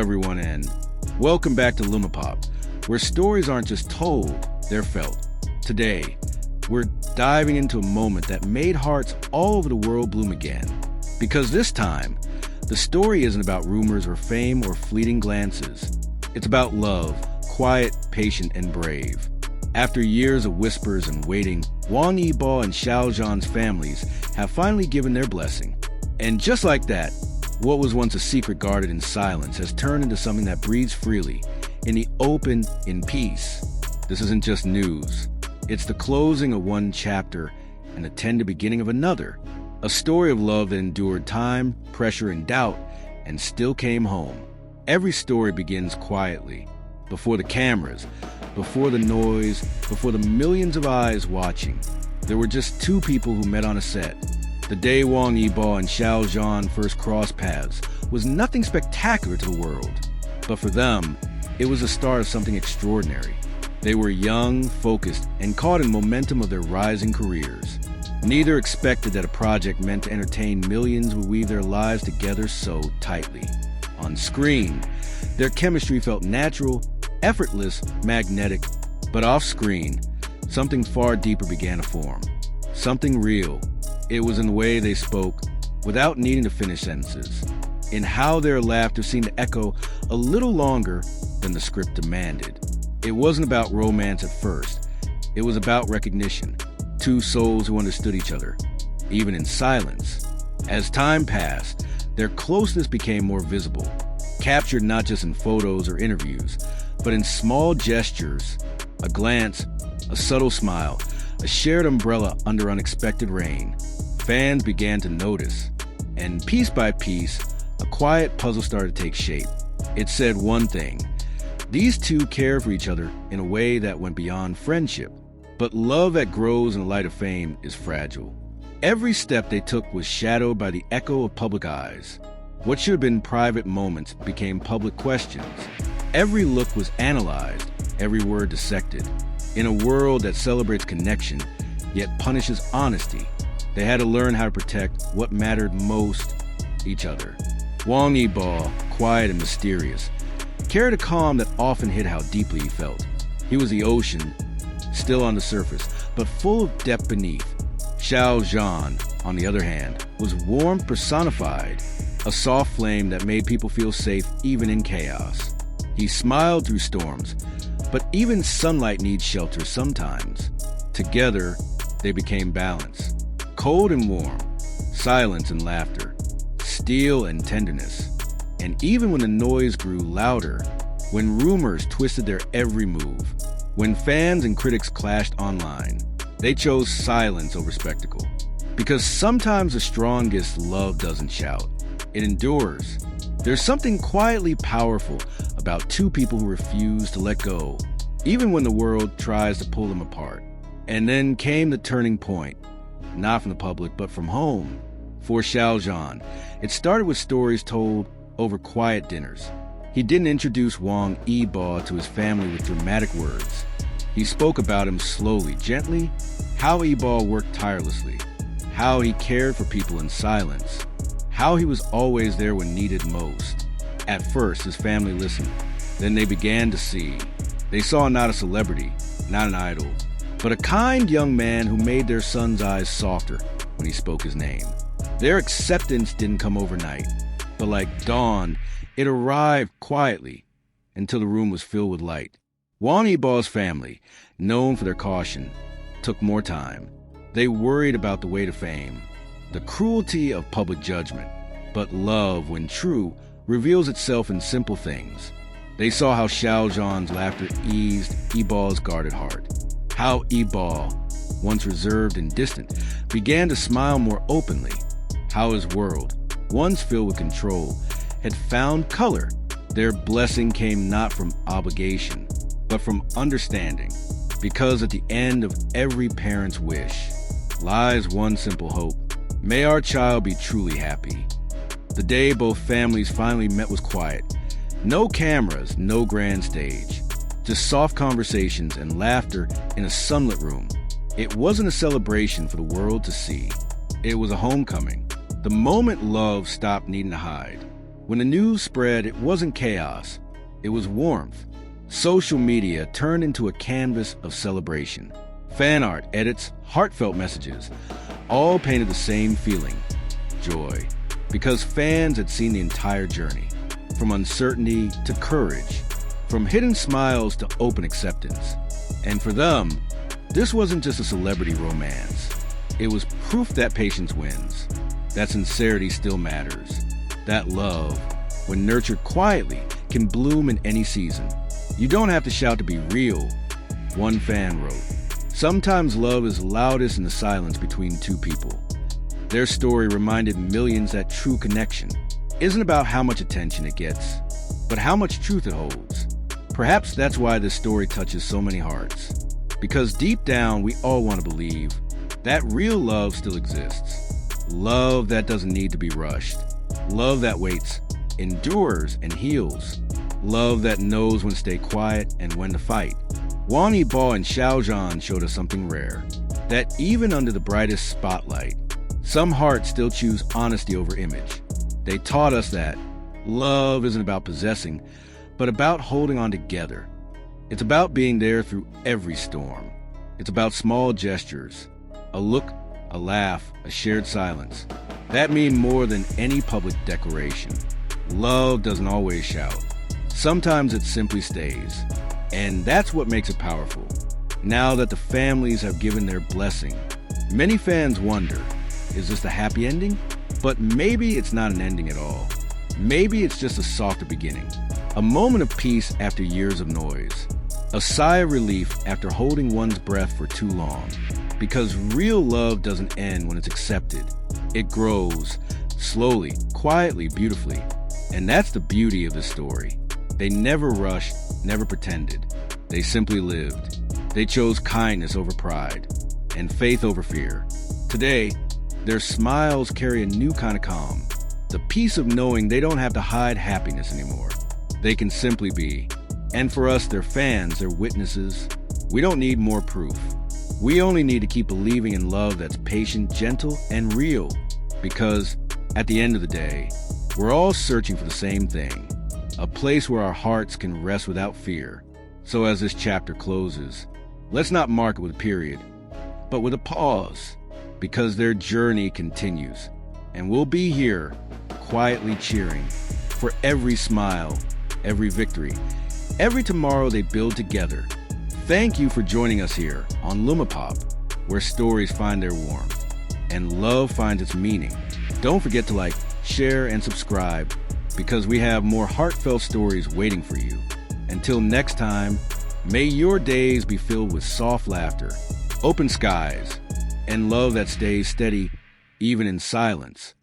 everyone, and welcome back to LUMOPOP, where stories aren't just told, they're felt. Today, we're diving into a moment that made hearts all over the world bloom again. Because this time, the story isn't about rumors or fame or fleeting glances. It's about love, quiet, patient, and brave. After years of whispers and waiting, Wang Yibo and Xiao Zhan's families have finally given their blessing. And just like that, what was once a secret guarded in silence has turned into something that breathes freely, in the open, in peace. This isn't just news. It's the closing of one chapter and the tender beginning of another. A story of love that endured time, pressure, and doubt, and still came home. Every story begins quietly, before the cameras, before the noise, before the millions of eyes watching. There were just two people who met on a set. The day Wang Yibo and Xiao Zhan first crossed paths was nothing spectacular to the world. But for them, it was the start of something extraordinary. They were young, focused, and caught in momentum of their rising careers. Neither expected that a project meant to entertain millions would weave their lives together so tightly. On screen, their chemistry felt natural, effortless, magnetic, but off-screen, something far deeper began to form. Something real. It was in the way they spoke, without needing to finish sentences, in how their laughter seemed to echo a little longer than the script demanded. It wasn't about romance at first. It was about recognition, two souls who understood each other, even in silence. As time passed, their closeness became more visible, captured not just in photos or interviews, but in small gestures, a glance, a subtle smile, a shared umbrella under unexpected rain. Fans began to notice, and piece by piece, a quiet puzzle started to take shape. It said one thing: these two care for each other in a way that went beyond friendship. But love that grows in the light of fame is fragile. Every step they took was shadowed by the echo of public eyes. What should have been private moments became public questions. Every look was analyzed, every word dissected. In a world that celebrates connection, yet punishes honesty, they had to learn how to protect what mattered most: each other. Wang Yibo, quiet and mysterious, carried a calm that often hid how deeply he felt. He was the ocean, still on the surface, but full of depth beneath. Xiao Zhan, on the other hand, was warmth personified, a soft flame that made people feel safe even in chaos. He smiled through storms, but even sunlight needs shelter sometimes. Together, they became balance. Cold and warm, silence and laughter, steel and tenderness. And even when the noise grew louder, when rumors twisted their every move, when fans and critics clashed online, they chose silence over spectacle. Because sometimes the strongest love doesn't shout, it endures. There's something quietly powerful about two people who refuse to let go, even when the world tries to pull them apart. And then came the turning point. Not from the public, but from home. For Xiao Zhan, it started with stories told over quiet dinners. He didn't introduce Wang Yibo to his family with dramatic words. He spoke about him slowly, gently, how Yibo worked tirelessly, how he cared for people in silence, how he was always there when needed most. At first, his family listened. Then they began to see. They saw not a celebrity, not an idol, but a kind young man who made their son's eyes softer when he spoke his name. Their acceptance didn't come overnight, but like dawn, it arrived quietly until the room was filled with light. Wang Yibo's family, known for their caution, took more time. They worried about the weight of fame, the cruelty of public judgment. But love, when true, reveals itself in simple things. They saw how Xiao Zhan's laughter eased Yibo's guarded heart. How Yibo, once reserved and distant, began to smile more openly. How his world, once filled with control, had found color. Their blessing came not from obligation, but from understanding. Because at the end of every parent's wish lies one simple hope: may our child be truly happy. The day both families finally met was quiet. No cameras, no grand stage. Just soft conversations and laughter in a sunlit room. It wasn't a celebration for the world to see. It was a homecoming. The moment love stopped needing to hide. When the news spread, it wasn't chaos, it was warmth. Social media turned into a canvas of celebration. Fan art, edits, heartfelt messages, all painted the same feeling: joy. Because fans had seen the entire journey, from uncertainty to courage, from hidden smiles to open acceptance. And for them, this wasn't just a celebrity romance. It was proof that patience wins, that sincerity still matters, that love, when nurtured quietly, can bloom in any season. You don't have to shout to be real, one fan wrote. Sometimes love is loudest in the silence between two people. Their story reminded millions that true connection isn't about how much attention it gets, but how much truth it holds. Perhaps that's why this story touches so many hearts. Because deep down, we all want to believe that real love still exists. Love that doesn't need to be rushed. Love that waits, endures, and heals. Love that knows when to stay quiet and when to fight. Wang Yibo and Xiao Zhan showed us something rare. That even under the brightest spotlight, some hearts still choose honesty over image. They taught us that love isn't about possessing, but about holding on together. It's about being there through every storm. It's about small gestures, a look, a laugh, a shared silence. That mean more than any public declaration. Love doesn't always shout. Sometimes it simply stays. And that's what makes it powerful. Now that the families have given their blessing, many fans wonder, is this the happy ending? But maybe it's not an ending at all. Maybe it's just a softer beginning. A moment of peace after years of noise. A sigh of relief after holding one's breath for too long. Because real love doesn't end when it's accepted. It grows, slowly, quietly, beautifully. And that's the beauty of the story. They never rushed, never pretended. They simply lived. They chose kindness over pride, and faith over fear. Today, their smiles carry a new kind of calm. The peace of knowing they don't have to hide happiness anymore. They can simply be. And for us, their fans, their witnesses, we don't need more proof. We only need to keep believing in love that's patient, gentle, and real. Because, at the end of the day, we're all searching for the same thing. A place where our hearts can rest without fear. So as this chapter closes, let's not mark it with a period, but with a pause, because their journey continues. And we'll be here, quietly cheering, for every smile, every victory, every tomorrow they build together. Thank you for joining us here on LUMOPOP, where stories find their warmth, and love finds its meaning. Don't forget to like, share, and subscribe, because we have more heartfelt stories waiting for you. Until next time, may your days be filled with soft laughter, open skies, and love that stays steady even in silence.